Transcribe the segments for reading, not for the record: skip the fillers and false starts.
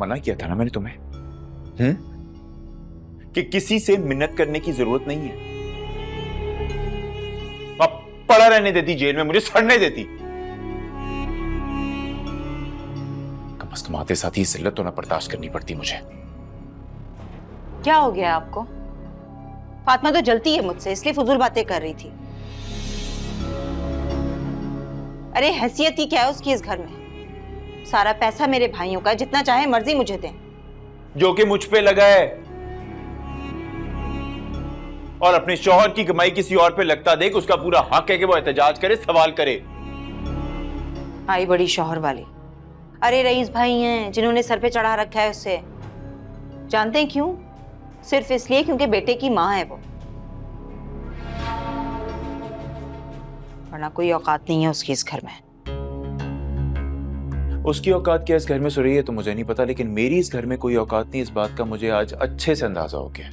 मना किया था ना मैंने तुम्हें, कि किसी से मिन्नत करने की जरूरत नहीं है। अब पड़ा रहने देती जेल में, मुझे सड़ने देती। कम से कम आते साथ ही जिल्लत तो ना बर्दाश्त करनी पड़ती मुझे। क्या हो गया आपको? फातिमा तो जलती है मुझसे, इसलिए फजूल बातें कर रही थी। अरे हैसियत ही क्या है उसकी इस घर में? सारा पैसा मेरे भाइयों का, जितना चाहे मर्जी मुझे दें। जो कि मुझ पे लगा है, और अपने शौहर की कमाई किसी और पे लगता देख, उसका पूरा हक है कि वो एहतजाज करे, सवाल करे। आई बड़ी शौहर वाली। अरे रईस भाई हैं जिन्होंने सर पे चढ़ा रखा है उससे। जानते हैं क्यों? सिर्फ इसलिए क्योंकि बेटे की माँ है वो, वरना कोई औकात नहीं है उसकी इस घर में। उसकी औकात क्या इस घर में सुरैया तो मुझे नहीं पता, लेकिन मेरी इस घर में कोई औकात नहीं, इस बात का मुझे आज अच्छे से अंदाजा हो गया।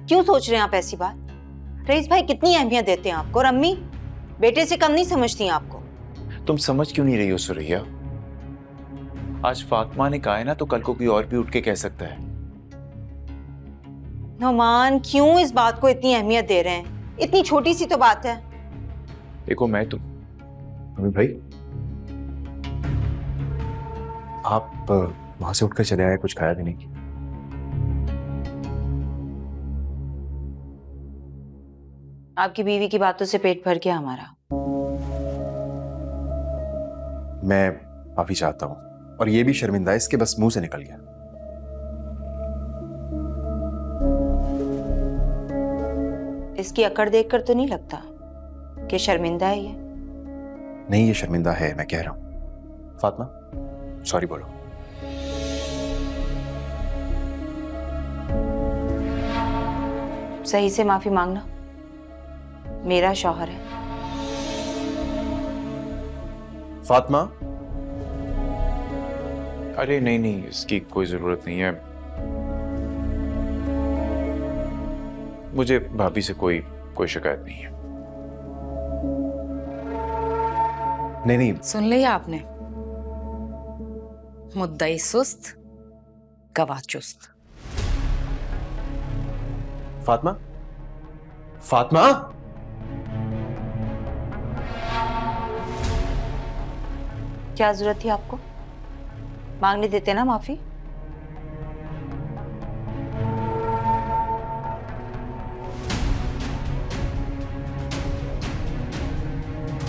क्यों सोच रहे हैं आप ऐसी बात? रईस भाई कितनी अहमियत देते हैं आपको, और अम्मी बेटे से कम नहीं समझती हैं आपको। तुम समझ क्यों नहीं रही हो सुरैया? आज फातिमा ने कहा है ना, तो कल को कोई और भी उठ के कह सकता है। नोमान क्यों इस बात को इतनी अहमियत दे रहे हैं? इतनी छोटी सी तो बात है। देखो मैं तुम अभी भाई, आप वहां से उठकर चले आए, कुछ खाया भी नहीं। आपकी बीवी की बातों से पेट भर गया हमारा। मैं माफी चाहता हूं, और ये भी शर्मिंदा है, इसके बस मुंह से निकल गया। इसकी अकड़ देखकर तो नहीं लगता कि शर्मिंदा है ये। नहीं, ये शर्मिंदा है, मैं कह रहा हूं। फातिमा सॉरी बोलो। सही से माफी मांगना, मेरा शौहर है। फातिमा अरे नहीं नहीं, इसकी कोई जरूरत नहीं है। मुझे भाभी से कोई शिकायत नहीं है। नहीं नहीं, सुन लिया आपने? मुद्दई सुस्त, गवाह चुस्त। फातिमा फातिमा क्या जरूरत थी आपको? मांगने देते ना माफी।